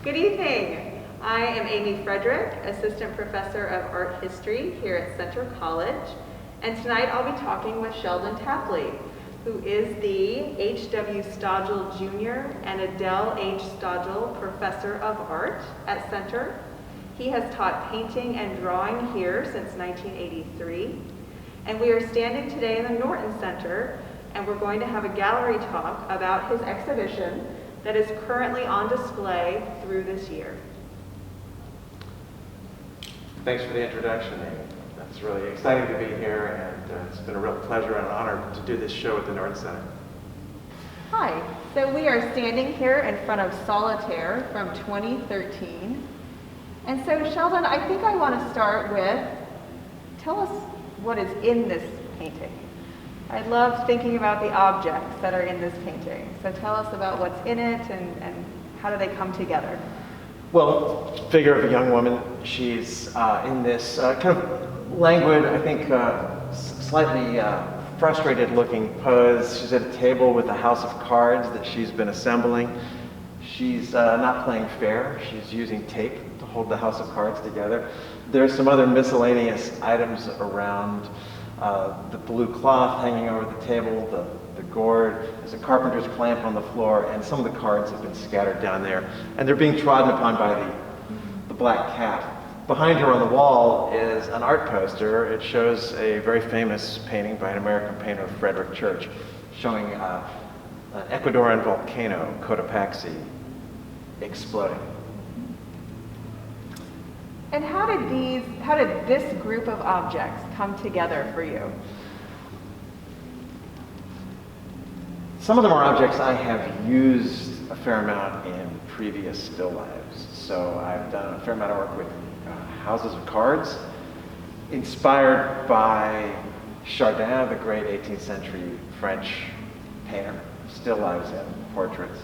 Good evening. I am Amy Frederick, Assistant Professor of Art History here at Center College. And tonight I'll be talking with Sheldon Tapley, who is the H.W. Stodghill Jr. and Adele H. Stodghill Professor of Art at Center. He has taught painting and drawing here since 1983. And we are standing today in the Norton Center, and we're going to have a gallery talk about his exhibition that is currently on display through this year. Thanks for the introduction, Amy. It's really exciting to be here, and it's been a real pleasure and honor to do this show at the Norton Center. Hi, so we are standing here in front of Solitaire from 2013. And so Sheldon, I think I want to start with, tell us what is in this painting. I love thinking about the objects that are in this painting. So tell us about what's in it and how do they come together? Well, figure of a young woman. She's in this kind of languid, I think slightly frustrated looking pose. She's at a table with a house of cards that she's been assembling. She's not playing fair. She's using tape to hold the house of cards together. There's some other miscellaneous items around. The blue cloth hanging over the table, the gourd, there's a carpenter's clamp on the floor, and some of the cards have been scattered down there. And they're being trodden upon by the black cat. Behind her on the wall is an art poster. It shows a very famous painting by an American painter, Frederick Church, showing an Ecuadorian volcano, Cotopaxi, exploding. And how did this group of objects come together for you? Some of them are objects I have used a fair amount in previous still lives. So I've done a fair amount of work with houses of cards, inspired by Chardin, the great 18th century French painter, still lives and portraits.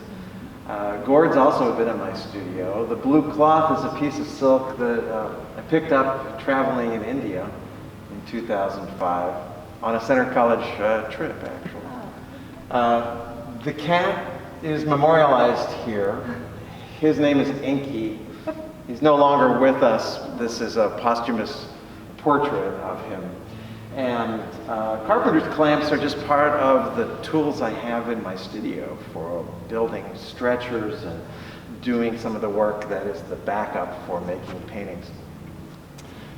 Gourds also have been in my studio. The blue cloth is a piece of silk that I picked up traveling in India in 2005 on a Center College trip, actually. The cat is memorialized here. His name is Inky. He's no longer with us. This is a posthumous portrait of him. And carpenter's clamps are just part of the tools I have in my studio for building stretchers and doing some of the work that is the backup for making paintings.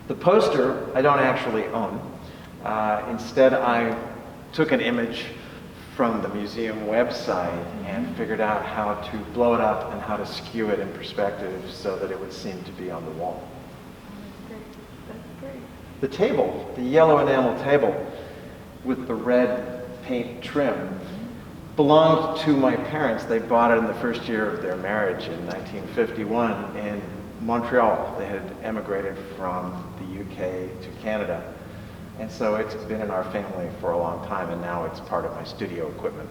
The poster I don't actually own. Instead, I took an image from the museum website and figured out how to blow it up and how to skew it in perspective so that it would seem to be on the wall. The table, the yellow enamel table with the red paint trim, belonged to my parents. They bought it in the first year of their marriage in 1951 in Montreal. They had emigrated from the UK to Canada. And so it's been in our family for a long time, and now it's part of my studio equipment.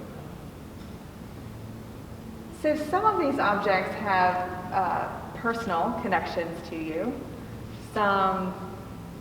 So some of these objects have personal connections to you. Some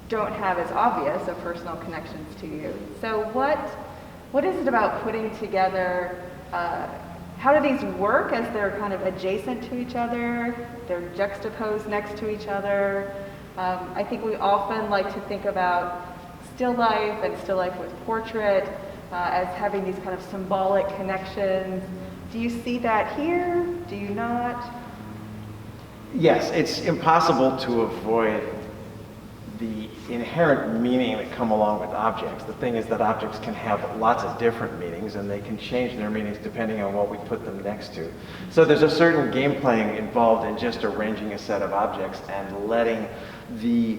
don't have as obvious of personal connections to you. So what is it about putting together, how do these work as they're kind of adjacent to each other, they're juxtaposed next to each other? I think we often like to think about still life and still life with portrait as having these kind of symbolic connections. Do you see that here? Do you not? Yes, it's impossible to avoid the inherent meaning that come along with objects. The thing is that objects can have lots of different meanings, and they can change their meanings depending on what we put them next to. So there's a certain game playing involved in just arranging a set of objects and letting the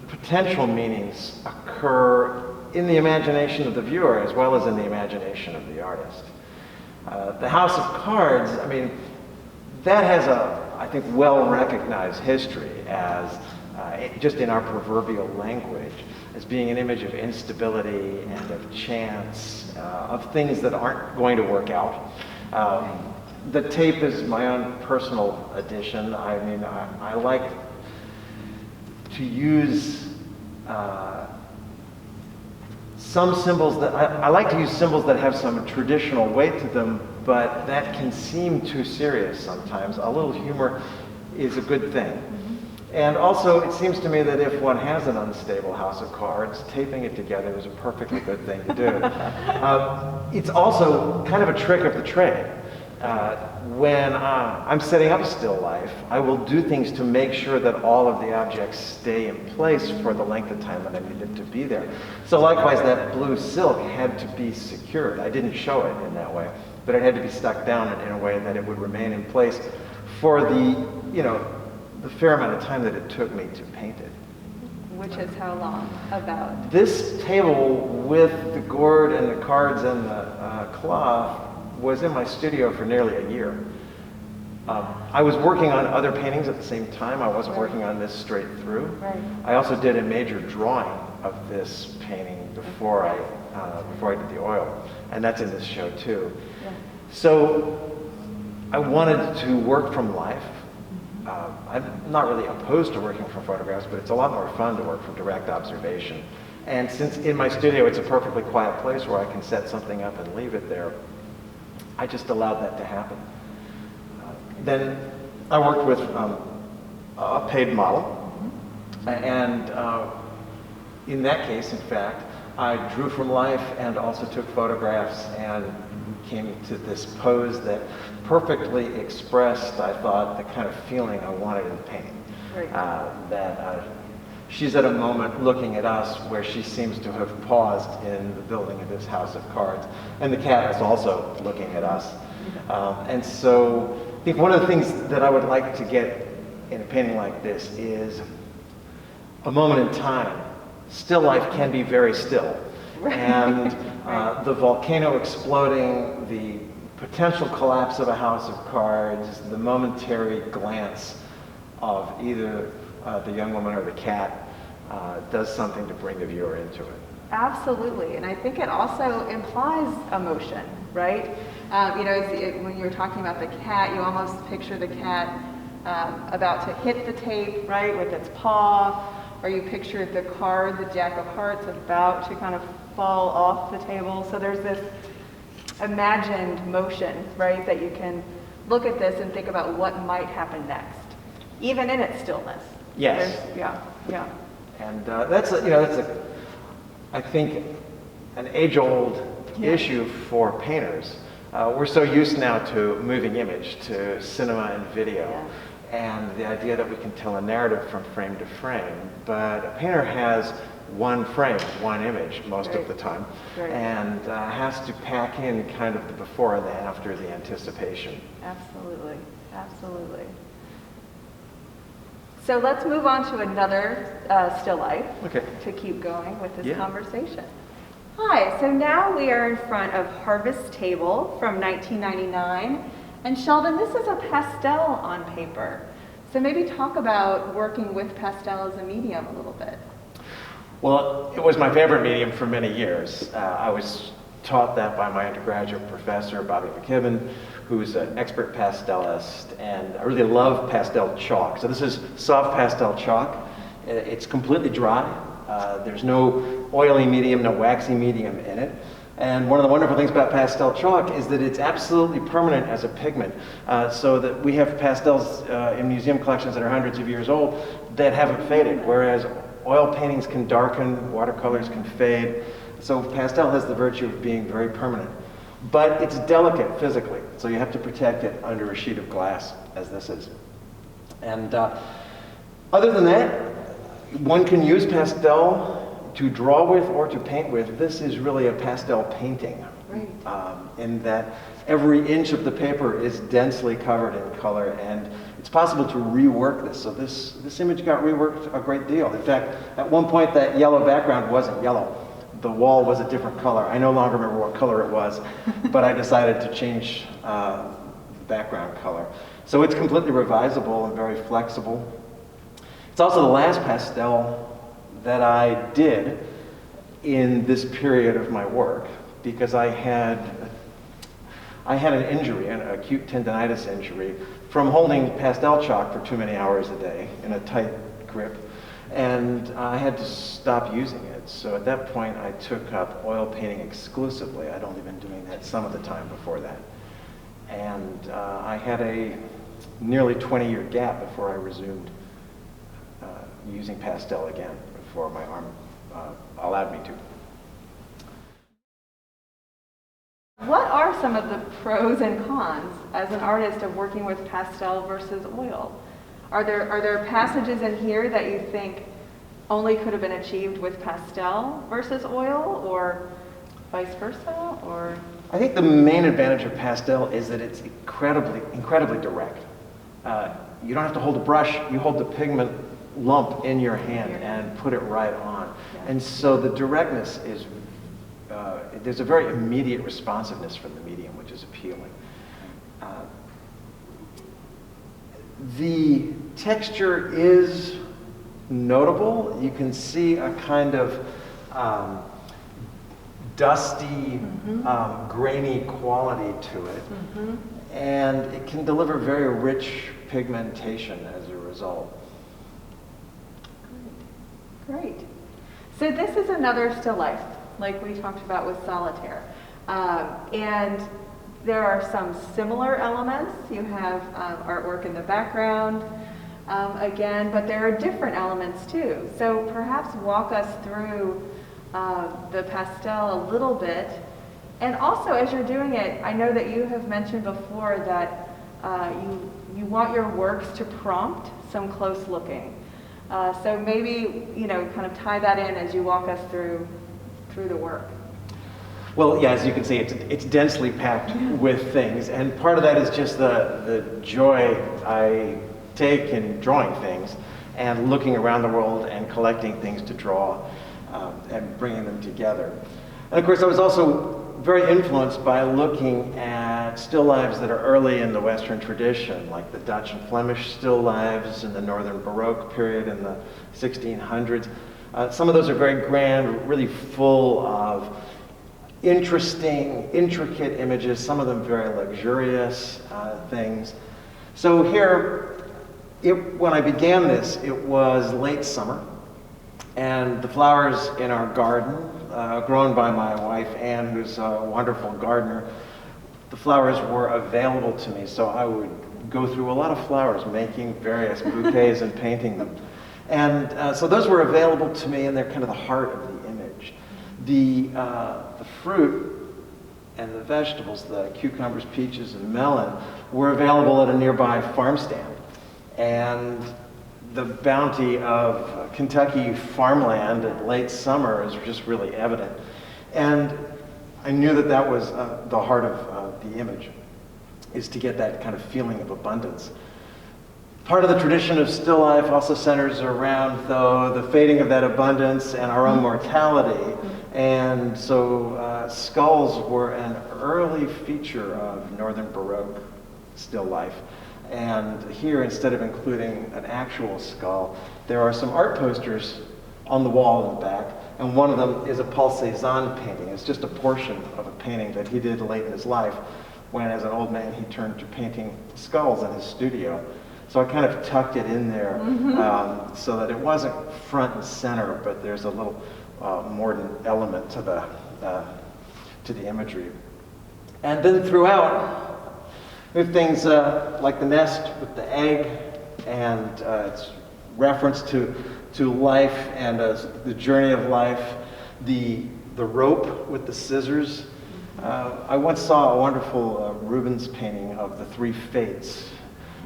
potential meanings occur in the imagination of the viewer as well as in the imagination of the artist. The House of Cards, I mean, that has I think, well-recognized history as, just in our proverbial language, as being an image of instability and of chance, of things that aren't going to work out. The tape is my own personal addition. I mean, I like to use some symbols that, I like to use symbols that have some traditional weight to them, but that can seem too serious sometimes. A little humor is a good thing. And also, it seems to me that if one has an unstable house of cards, taping it together is a perfectly good thing to do. It's also kind of a trick of the trade. When I'm setting up a still life, I will do things to make sure that all of the objects stay in place for the length of time that I need them to be there. So likewise, that blue silk had to be secured. I didn't show it in that way, but it had to be stuck down in a way that it would remain in place for the fair amount of time that it took me to paint it. Which is how long? About? This table with the gourd and the cards and the cloth was in my studio for nearly a year. I was working on other paintings at the same time. I wasn't working on this straight through. Right. I also did a major drawing of this painting before I did the oil, and that's in this show too. Yeah. So I wanted to work from life. I'm not really opposed to working from photographs, but it's a lot more fun to work from direct observation. And since in my studio it's a perfectly quiet place where I can set something up and leave it there, I just allowed that to happen. Then I worked with a paid model, and in that case, in fact, I drew from life and also took photographs and came to this pose that perfectly expressed, I thought, the kind of feeling I wanted in the painting. Right. She's at a moment looking at us where she seems to have paused in the building of this house of cards. And the cat is also looking at us. And so I think one of the things that I would like to get in a painting like this is a moment in time. Still life can be very still. Right. And the volcano exploding, the potential collapse of a house of cards, the momentary glance of either the young woman or the cat does something to bring the viewer into it. Absolutely, and I think it also implies emotion, right? When you're talking about the cat, you almost picture the cat about to hit the tape, right, with its paw, or you picture the card, the Jack of Hearts, about to kind of fall off the table. So there's this imagined motion, right, that you can look at this and think about what might happen next, even in its stillness. Yes. Yeah. And I think, an age-old issue for painters. We're so used now to moving image, to cinema and video, and the idea that we can tell a narrative from frame to frame. But a painter has one frame, one image most of the time, and has to pack in kind of the before and the after, the anticipation. Absolutely. So let's move on to another still life to keep going with this conversation. Hi, so now we are in front of Harvest Table from 1999. And Sheldon, this is a pastel on paper. So maybe talk about working with pastel as a medium a little bit. Well, it was my favorite medium for many years. I was taught that by my undergraduate professor, Bobby McKibben, who's an expert pastelist, and I really love pastel chalk. So this is soft pastel chalk. It's completely dry. There's no oily medium, no waxy medium in it. And one of the wonderful things about pastel chalk is that it's absolutely permanent as a pigment. So that we have pastels in museum collections that are hundreds of years old that haven't faded, whereas oil paintings can darken, watercolors can fade. So pastel has the virtue of being very permanent. But it's delicate physically, so you have to protect it under a sheet of glass, as this is. And other than that, one can use pastel to draw with or to paint with. This is really a pastel painting, in that every inch of the paper is densely covered in color, and it's possible to rework this. So this image got reworked a great deal. In fact, at one point that yellow background wasn't yellow. The wall was a different color. I no longer remember what color it was, but I decided to change the background color. So it's completely revisable and very flexible. It's also the last pastel that I did in this period of my work, because I had an injury, an acute tendonitis injury, from holding pastel chalk for too many hours a day in a tight grip, and I had to stop using it. So at that point I took up oil painting exclusively. I'd only been doing that some of the time before that. And I had a nearly 20-year gap before I resumed using pastel again, before my arm allowed me to. What are some of the pros and cons as an artist of working with pastel versus oil? Are there passages in here that you think only could have been achieved with pastel versus oil, or vice versa, or? I think the main advantage of pastel is that it's incredibly direct. You don't have to hold a brush, you hold the pigment lump in your hand and put it right on. Yeah. And so the directness is, there's a very immediate responsiveness from the medium, which is appealing. The texture is notable. You can see a kind of dusty, grainy quality to it. And it can deliver very rich pigmentation as a result. Great. So this is another still life, like we talked about with Solitaire. And there are some similar elements. You have artwork in the background, again, but there are different elements too. So perhaps walk us through the pastel a little bit. And also, as you're doing it, I know that you have mentioned before that you want your works to prompt some close looking. So maybe, kind of tie that in as you walk us through the work. Well, yeah, as you can see, it's densely packed with things, and part of that is just the joy I take in drawing things and looking around the world and collecting things to draw and bringing them together. And of course, I was also very influenced by looking at still lives that are early in the Western tradition, like the Dutch and Flemish still lives in the Northern Baroque period in the 1600s. Some of those are very grand, really full of interesting, intricate images, some of them very luxurious things. So here, when I began this, it was late summer, and the flowers in our garden, grown by my wife Anne, who's a wonderful gardener, the flowers were available to me, so I would go through a lot of flowers, making various bouquets and painting them. And so those were available to me, and they're kind of the heart of the image. The fruit and the vegetables, the cucumbers, peaches, and melon, were available at a nearby farm stand. And the bounty of Kentucky farmland in late summer is just really evident. And I knew that that was the heart of the image, is to get that kind of feeling of abundance. Part of the tradition of still life also centers around, though, the fading of that abundance and our own mortality. And so skulls were an early feature of Northern Baroque still life. And here, instead of including an actual skull, there are some art posters on the wall in the back, and one of them is a Paul Cézanne painting. It's just a portion of a painting that he did late in his life, when as an old man he turned to painting skulls in his studio. So I kind of tucked it in there so that it wasn't front and center, but there's a little modern element to the imagery. And then throughout, we have things like the nest with the egg, and its reference to life and the journey of life, the rope with the scissors. I once saw a wonderful Rubens painting of the Three Fates,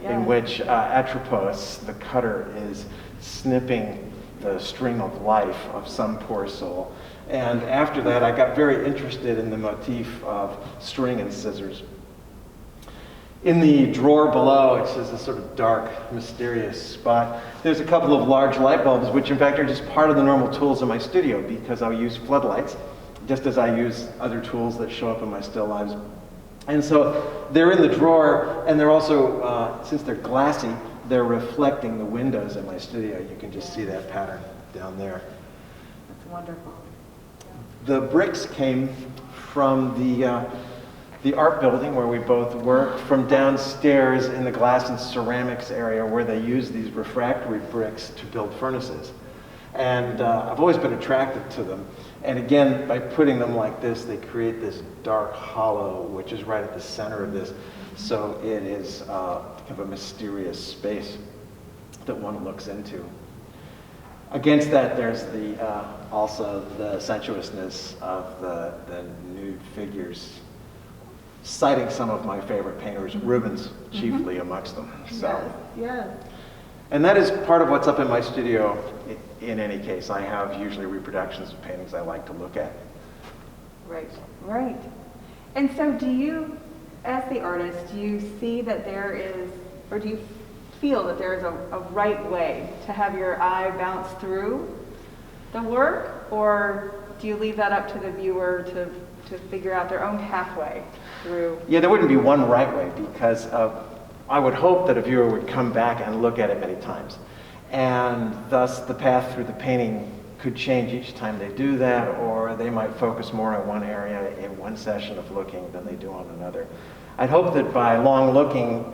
in which Atropos, the cutter, is snipping the string of life of some poor soul. And after that, I got very interested in the motif of string and scissors. In the drawer below, it's just a sort of dark, mysterious spot. There's a couple of large light bulbs, which in fact are just part of the normal tools in my studio, because I'll use floodlights, just as I use other tools that show up in my still lives. And so they're in the drawer, and they're also, since they're glassy, they're reflecting the windows in my studio. You can just see that pattern down there. That's wonderful. The bricks came from the art building where we both work, from downstairs in the glass and ceramics area where they use these refractory bricks to build furnaces. And I've always been attracted to them. And again, by putting them like this, they create this dark hollow, which is right at the center of this. So it is kind of a mysterious space that one looks into. Against that, there's also the sensuousness of the nude figures, citing some of my favorite painters, Rubens chiefly amongst them. So. Yes, yes. And that is part of what's up in my studio in any case. I have usually reproductions of paintings I like to look at. Right, right. And so do you, as the artist, do you see that there is, or do you feel that there is a right way to have your eye bounce through the work, or do you leave that up to the viewer to figure out their own pathway through? Yeah, there wouldn't be one right way, because I would hope that a viewer would come back and look at it many times. And thus the path through the painting could change each time they do that, or they might focus more on one area in one session of looking than they do on another. I'd hope that by long looking,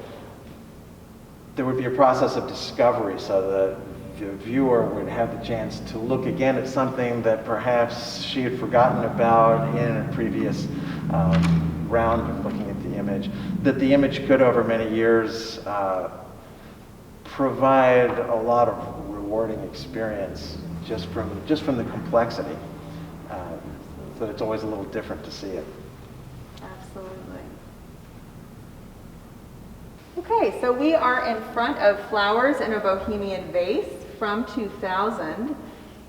there would be a process of discovery so that the viewer would have the chance to look again at something that perhaps she had forgotten about in a previous round of looking at the image, that the image could over many years provide a lot of rewarding experience just from the complexity. So it's always a little different to see it. Absolutely. Okay, so we are in front of Flowers in a Bohemian Vase from 2000.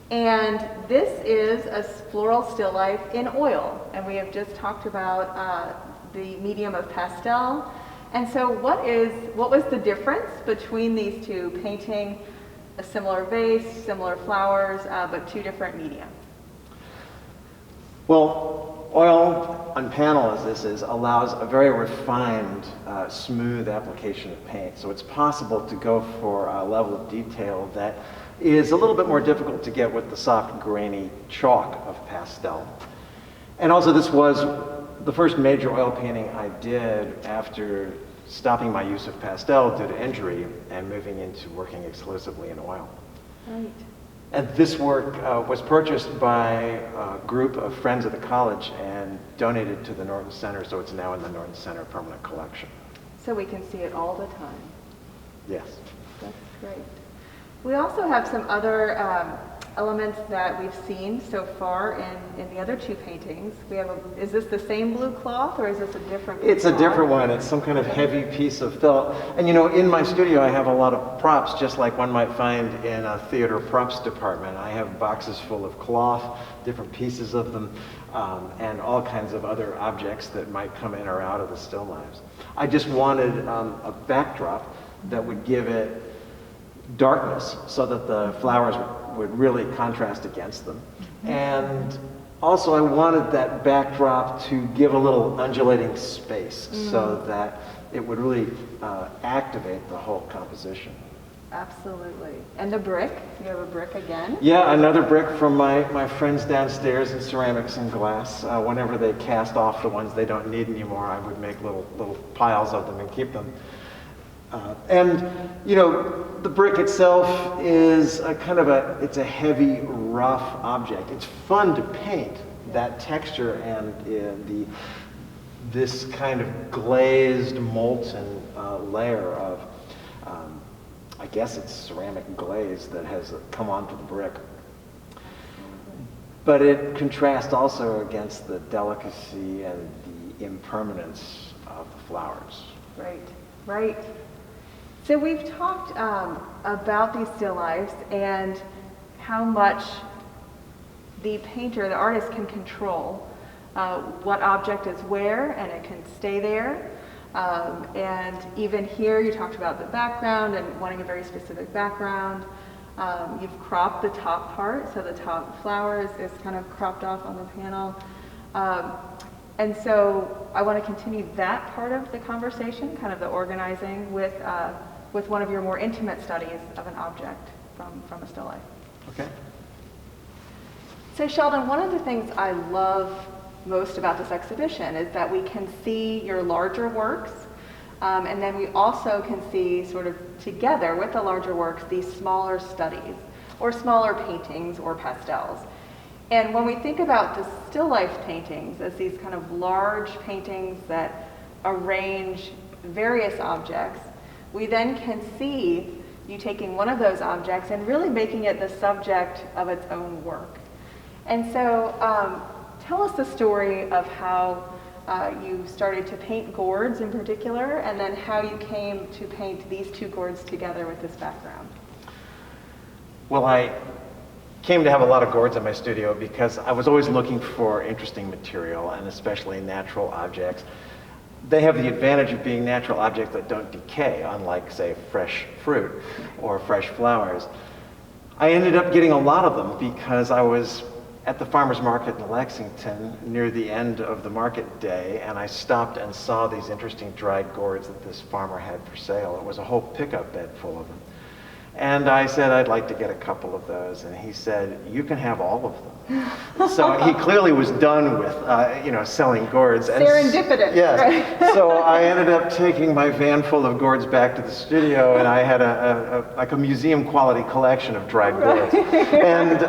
And this is a floral still life in oil. And we have just talked about the medium of pastel. And so what was the difference between these two, painting a similar vase, similar flowers, but two different media? Well, oil on panel, as this is, allows a very refined, smooth application of paint. So it's possible to go for a level of detail that is a little bit more difficult to get with the soft, grainy chalk of pastel. And also this was the first major oil painting I did after stopping my use of pastel due to injury and moving into working exclusively in oil. Right. And this work was purchased by a group of friends at the college and donated to the Norton Center, so it's now in the Norton Center permanent collection. So we can see it all the time. Yes. That's great. We also have some other elements that we've seen so far in the other two paintings. We have is this the same blue cloth, or is this a different blue It's a cloth? different one. It's some kind of heavy piece of felt. And you know, in my studio I have a lot of props, just like one might find in a theater props department. I have boxes full of cloth, different pieces of them, and all kinds of other objects that might come in or out of the still lives. I just wanted a backdrop that would give it darkness so that the flowers would really contrast against them. And also I wanted that backdrop to give a little undulating space so that it would really activate the whole composition. Absolutely. And the brick, you have a brick again? Yeah, another brick from my friends downstairs in ceramics and glass. Whenever they cast off the ones they don't need anymore, I would make little piles of them and keep them. And you know, the brick itself is it's a heavy, rough object. It's fun to paint, that texture and this kind of glazed, molten layer of, I guess it's ceramic glaze that has come onto the brick. But it contrasts also against the delicacy and the impermanence of the flowers. Right, right. So we've talked about these still lifes and how much the painter, the artist, can control what object is where, and it can stay there. And even here you talked about the background and wanting a very specific background. You've cropped the top part, so the top flower is kind of cropped off on the panel. And so I want to continue that part of the conversation, kind of the organizing with one of your more intimate studies of an object from a still life. Okay. So Sheldon, one of the things I love most about this exhibition is that we can see your larger works, and then we also can see sort of together with the larger works these smaller studies or smaller paintings or pastels. And when we think about the still life paintings as these kind of large paintings that arrange various objects, we then can see you taking one of those objects and really making it the subject of its own work. And so tell us the story of how you started to paint gourds in particular, and then how you came to paint these two gourds together with this background. Well, I came to have a lot of gourds in my studio because I was always looking for interesting material, and especially natural objects. They have the advantage of being natural objects that don't decay, unlike, say, fresh fruit or fresh flowers. I ended up getting a lot of them because I was at the farmer's market in Lexington near the end of the market day, and I stopped and saw these interesting dried gourds that this farmer had for sale. It was a whole pickup bed full of them. And I said, I'd like to get a couple of those. And he said, you can have all of them. So he clearly was done with, selling gourds. Serendipitous. Yes. Right? So I ended up taking my van full of gourds back to the studio, and I had a museum quality collection of dried gourds. And,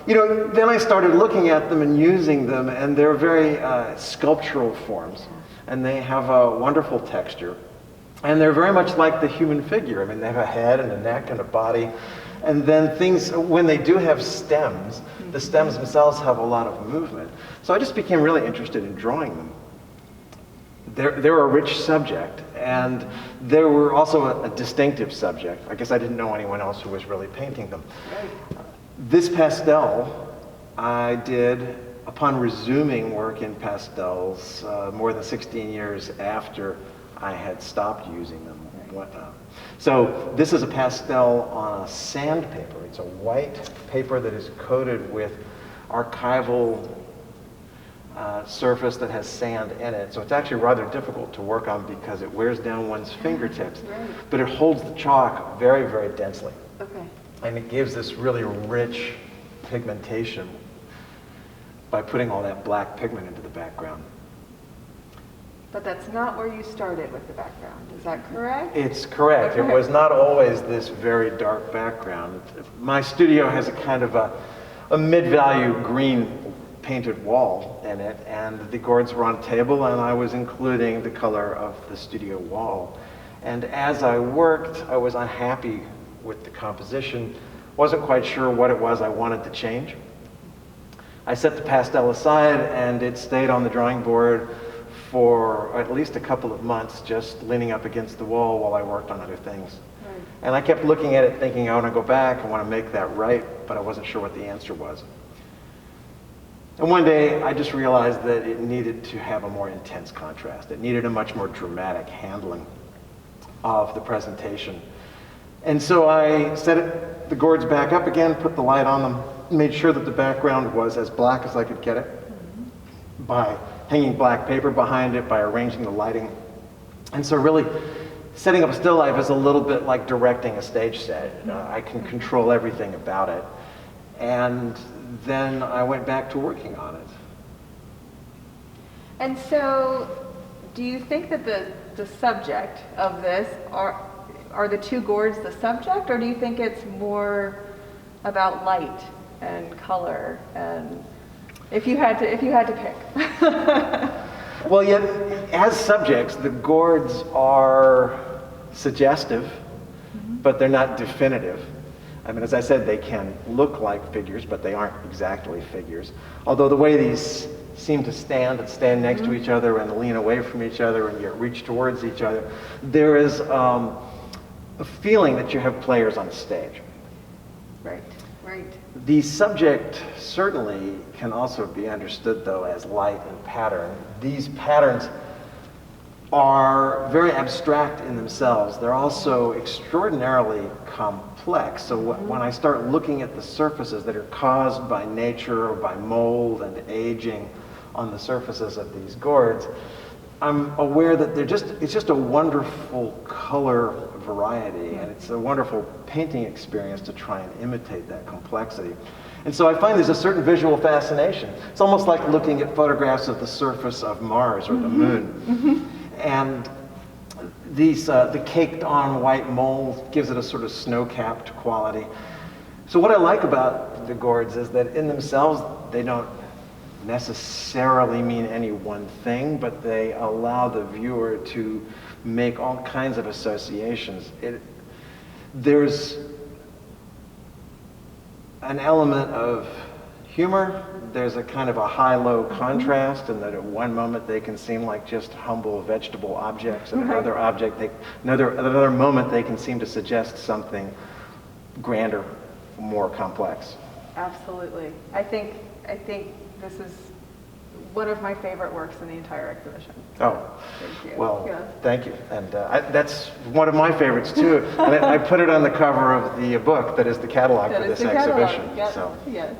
then I started looking at them and using them, and they're very sculptural forms. And they have a wonderful texture. And they're very much like the human figure. I mean, they have a head and a neck and a body. And then things, when they do have stems, the stems themselves have a lot of movement. So I just became really interested in drawing them. They're a rich subject, and they were also a distinctive subject. I guess I didn't know anyone else who was really painting them. This pastel I did upon resuming work in pastels more than 16 years after I had stopped using them and whatnot. So this is a pastel on a sandpaper. It's a white paper that is coated with archival surface that has sand in it. So it's actually rather difficult to work on because it wears down one's fingertips. Right. But it holds the chalk very, very densely. Okay. And it gives this really rich pigmentation by putting all that black pigment into the background. But that's not where you started with the background, is that correct? It's correct. Okay. It was not always this very dark background. My studio has a kind of a mid-value green painted wall in it, and the gourds were on a table, and I was including the color of the studio wall. And as I worked, I was unhappy with the composition, wasn't quite sure what it was I wanted to change. I set the pastel aside, and it stayed on the drawing board for at least a couple of months, just leaning up against the wall while I worked on other things. Right. And I kept looking at it thinking, I want to go back, I want to make that right, but I wasn't sure what the answer was. And one day I just realized that it needed to have a more intense contrast. It needed a much more dramatic handling of the presentation. And so I set the gourds back up again, put the light on them, made sure that the background was as black as I could get it by hanging black paper behind it, by arranging the lighting. And so really, setting up a still life is a little bit like directing a stage set. I can control everything about it. And then I went back to working on it. And so, do you think that the subject of this are the two gourds the subject, or do you think it's more about light and color, and if you had to pick? Well, yet as subjects, the gourds are suggestive, but they're not definitive. I mean, as I said, they can look like figures, but they aren't exactly figures. Although the way these seem to stand next to each other and lean away from each other and yet reach towards each other, there is a feeling that you have players on stage. Right, right. The subject certainly can also be understood, though, as light and pattern. These patterns are very abstract in themselves. They're also extraordinarily complex. So when I start looking at the surfaces that are caused by nature or by mold and aging on the surfaces of these gourds, I'm aware that it's just a wonderful color variety, and it's a wonderful painting experience to try and imitate that complexity. And so I find there's a certain visual fascination. It's almost like looking at photographs of the surface of Mars or the moon. And the caked on white mold gives it a sort of snow-capped quality. So what I like about the gourds is that in themselves, they don't necessarily mean any one thing, but they allow the viewer to make all kinds of associations. There's an element of humor. There's a kind of a high-low contrast in that at one moment they can seem like just humble vegetable objects, and another moment they can seem to suggest something grander, more complex. Absolutely. I think this is one of my favorite works in the entire exhibition. Oh, thank you. Well, yeah. Thank you. And that's one of my favorites too. And I put it on the cover of the book that is the catalog for this exhibition. Yep. So. Yes.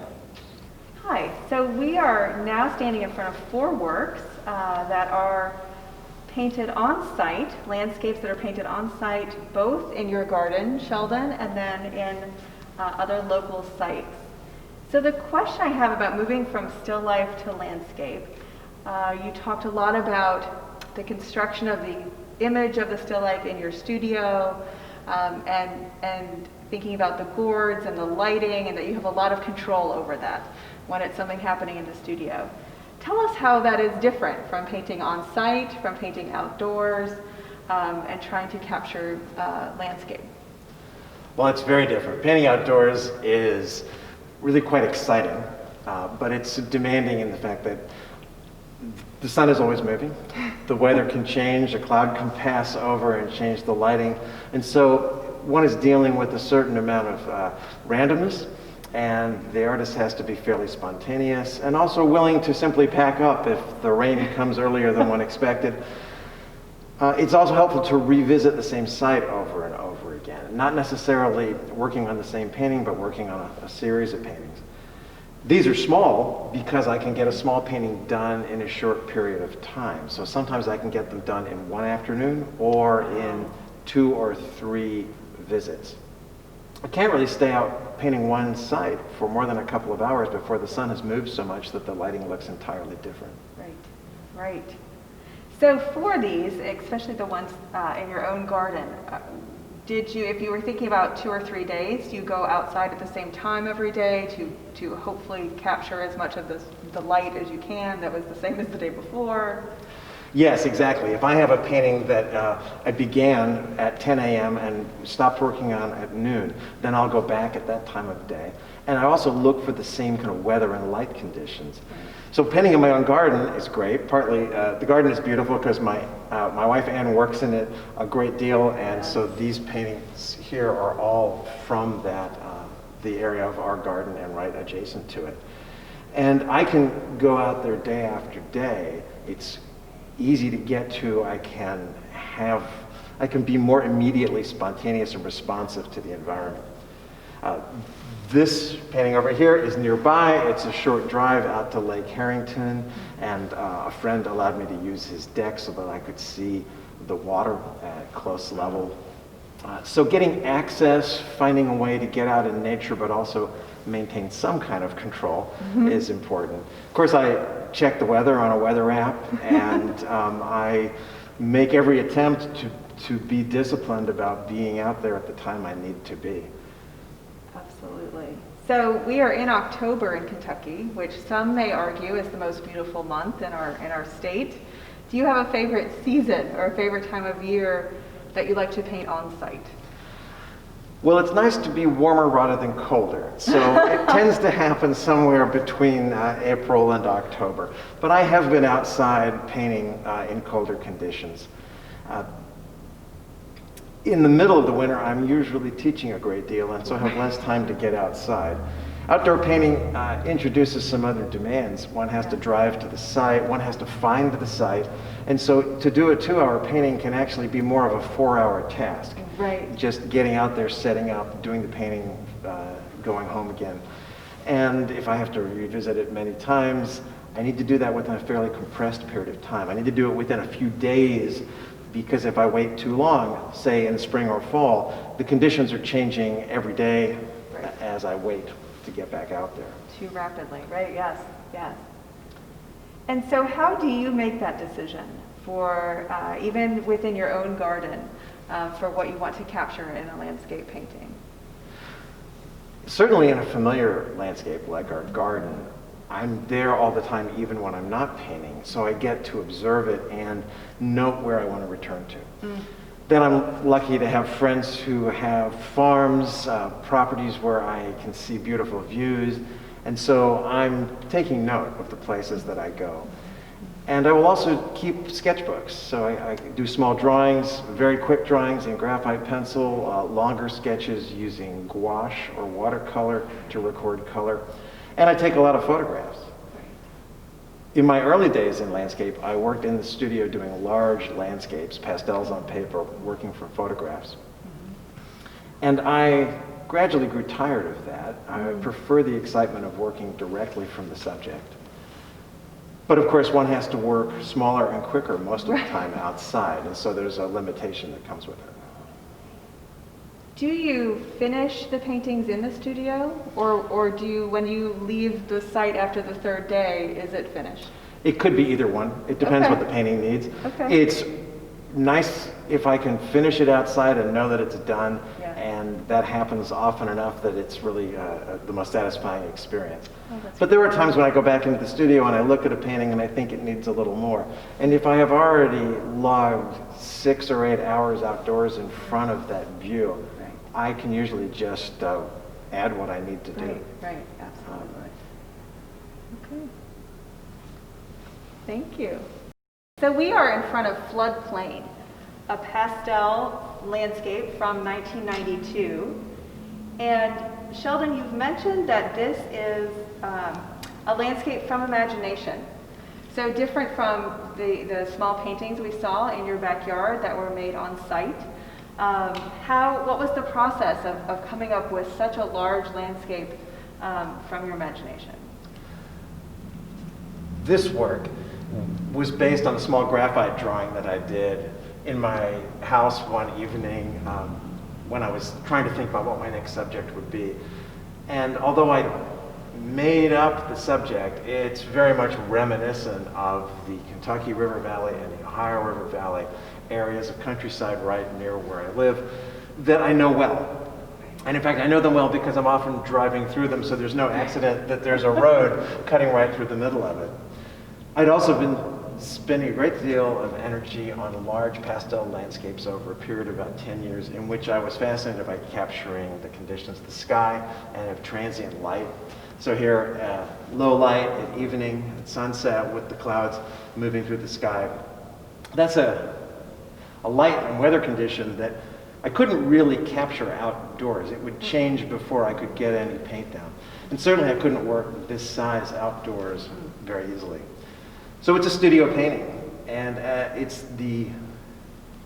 Hi. So we are now standing in front of 4 works that are painted on site, landscapes that are painted on site, both in your garden, Sheldon, and then in other local sites. So the question I have about moving from still life to landscape, you talked a lot about the construction of the image of the still life in your studio, and thinking about the gourds and the lighting, and that you have a lot of control over that when it's something happening in the studio. Tell us how that is different from painting on site, from painting outdoors, and trying to capture landscape. Well, it's very different. Painting outdoors is really quite exciting, but it's demanding in the fact that the sun is always moving. The weather can change, a cloud can pass over and change the lighting. And so one is dealing with a certain amount of randomness, and the artist has to be fairly spontaneous and also willing to simply pack up if the rain comes earlier than one expected. It's also helpful to revisit the same site over and over again, not necessarily working on the same painting, but working on a series of paintings. These are small because I can get a small painting done in a short period of time. So sometimes I can get them done in one afternoon or in 2 or 3 visits. I can't really stay out painting one site for more than a couple of hours before the sun has moved so much that the lighting looks entirely different. Right. So for these, especially the ones in your own garden, if you were thinking about 2 or 3 days, do you go outside at the same time every day to hopefully capture as much of the light as you can that was the same as the day before? Yes, exactly. If I have a painting that I began at 10 a.m. and stopped working on at noon, then I'll go back at that time of day. And I also look for the same kind of weather and light conditions. So painting in my own garden is great. Partly, the garden is beautiful because my wife Ann works in it a great deal, and so these paintings here are all from that, the area of our garden and right adjacent to it. And I can go out there day after day. It's easy to get to. I can be more immediately spontaneous and responsive to the environment. This painting over here is nearby. It's a short drive out to Lake Harrington, and a friend allowed me to use his deck so that I could see the water at close level. So getting access, finding a way to get out in nature, but also maintain some kind of control is important. Of course, I check the weather on a weather app, and I make every attempt to be disciplined about being out there at the time I need to be. Absolutely. So we are in October in Kentucky, which some may argue is the most beautiful month in our state. Do you have a favorite season or a favorite time of year that you like to paint on site? Well, it's nice to be warmer rather than colder, so it tends to happen somewhere between April and October. But I have been outside painting in colder conditions. In the middle of the winter, I'm usually teaching a great deal, and so I have less time to get outside. Outdoor painting introduces some other demands. One has to drive to the site, one has to find the site, and so to do a 2-hour painting can actually be more of a 4-hour task. Right. Just getting out there, setting up, doing the painting, going home again. And if I have to revisit it many times, I need to do that within a fairly compressed period of time. I need to do it within a few days, because if I wait too long, say in spring or fall, the conditions are changing every day as I wait to get back out there. Too rapidly, right? Yes. And so how do you make that decision for, even within your own garden, for what you want to capture in a landscape painting? Certainly in a familiar landscape like our garden, I'm there all the time, even when I'm not painting, so I get to observe it and note where I want to return to. Then I'm lucky to have friends who have farms, properties where I can see beautiful views, and so I'm taking note of the places that I go. And I will also keep sketchbooks, so I do small drawings, very quick drawings in graphite pencil, longer sketches using gouache or watercolor to record color, and I take a lot of photographs. In my early days in landscape, I worked in the studio doing large landscapes, pastels on paper, working for photographs. And I gradually grew tired of that. I prefer the excitement of working directly from the subject. But of course, one has to work smaller and quicker most of the time outside, and so there's a limitation that comes with it. Do you finish the paintings in the studio, or do you, when you leave the site after the third day, is it finished? It could be either one. It depends Okay. what the painting needs. Okay. It's nice if I can finish it outside and know that it's done, Yeah. and that happens often enough that it's really the most satisfying experience. Oh, that's But there are times when I go back into the studio and I look at a painting and I think it needs a little more. And if I have already logged 6 or 8 hours outdoors in front of that view, Right. I can usually just add what I need to do. Right, absolutely. Okay. Thank you. So we are in front of Floodplain, a pastel landscape from 1992. And Sheldon, you've mentioned that this is a landscape from imagination. So different from the small paintings we saw in your backyard that were made on site. What was the process of coming up with such a large landscape from your imagination? This work was based on a small graphite drawing that I did in my house one evening when I was trying to think about what my next subject would be. And although I made up the subject, it's very much reminiscent of the Kentucky River Valley and the Ohio River Valley areas of countryside right near where I live that I know well. And in fact, I know them well because I'm often driving through them, so there's no accident that there's a road cutting right through the middle of it. I'd also been spending a great deal of energy on large pastel landscapes over a period of about 10 years in which I was fascinated by capturing the conditions of the sky and of transient light. So here, low light at evening, at sunset with the clouds moving through the sky. That's a light and weather condition that I couldn't really capture outdoors. It would change before I could get any paint down. And certainly I couldn't work this size outdoors very easily. So it's a studio painting, and it's the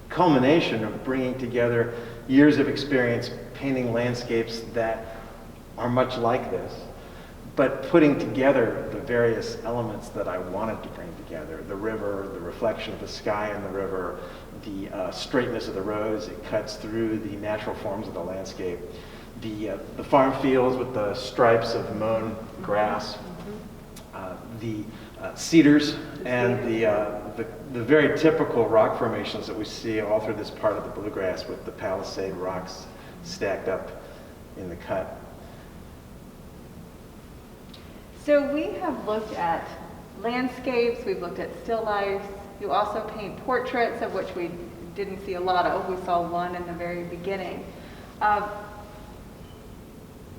culmination of bringing together years of experience painting landscapes that are much like this, but putting together the various elements that I wanted to bring together. The river, the reflection of the sky in the river, the straightness of the road as it cuts through the natural forms of the landscape, the farm fields with the stripes of mown grass, the cedars, and the very typical rock formations that we see all through this part of the bluegrass with the Palisade rocks stacked up in the cut. So we have looked at landscapes, we've looked at still lifes. You also paint portraits, of which we didn't see a lot of. We saw one in the very beginning.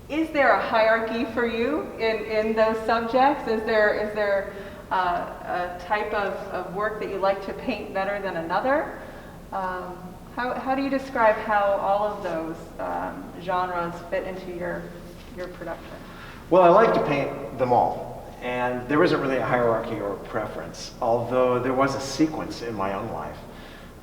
Is there a hierarchy for you in those subjects? Is there a type of work that you like to paint better than another? How do you describe how all of those genres fit into your production? Well, I like to paint them all, and there isn't really a hierarchy or preference, although there was a sequence in my own life.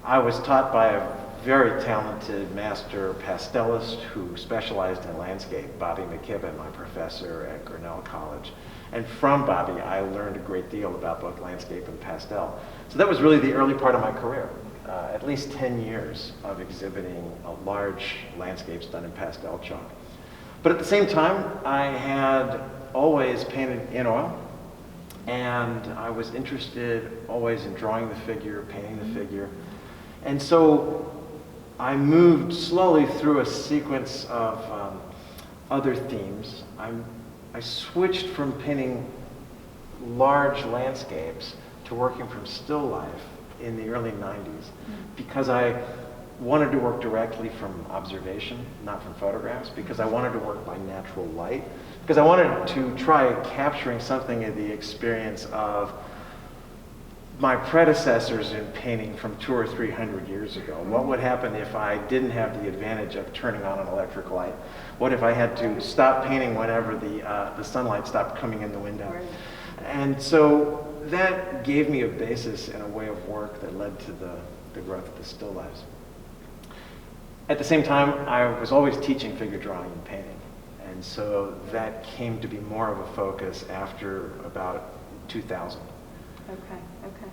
I was taught by a very talented master pastelist who specialized in landscape, Bobby McKibben, my professor at Grinnell College. And from Bobby, I learned a great deal about both landscape and pastel. So that was really the early part of my career, at least 10 years of exhibiting large landscapes done in pastel chalk. But at the same time, I had always painted in oil, and I was interested always in drawing the figure, painting the figure. And so I moved slowly through a sequence of other themes. I switched from painting large landscapes to working from still life in the early 90s because I wanted to work directly from observation, not from photographs, because I wanted to work by natural light, because I wanted to try capturing something of the experience of my predecessors in painting from 200 or 300 years ago. What would happen if I didn't have the advantage of turning on an electric light? What if I had to stop painting whenever the sunlight stopped coming in the window? Right. And so that gave me a basis and a way of work that led to the growth of the still lives. At the same time, I was always teaching figure drawing and painting. And so that came to be more of a focus after about 2000. Okay, okay.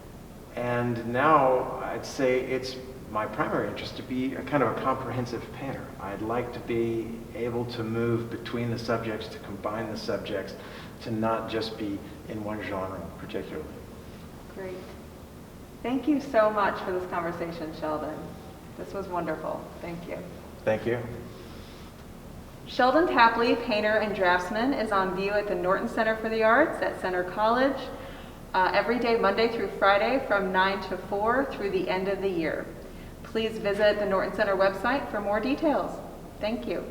And now I'd say it's my primary interest to be a kind of a comprehensive painter. I'd like to be able to move between the subjects, to combine the subjects, to not just be in one genre particularly. Great. Thank you so much for this conversation, Sheldon. This was wonderful. Thank you. Thank you. Sheldon Tapley, painter and draftsman, is on view at the Norton Center for the Arts at Center College every day, Monday through Friday, from 9 to 4 through the end of the year. Please visit the Norton Center website for more details. Thank you.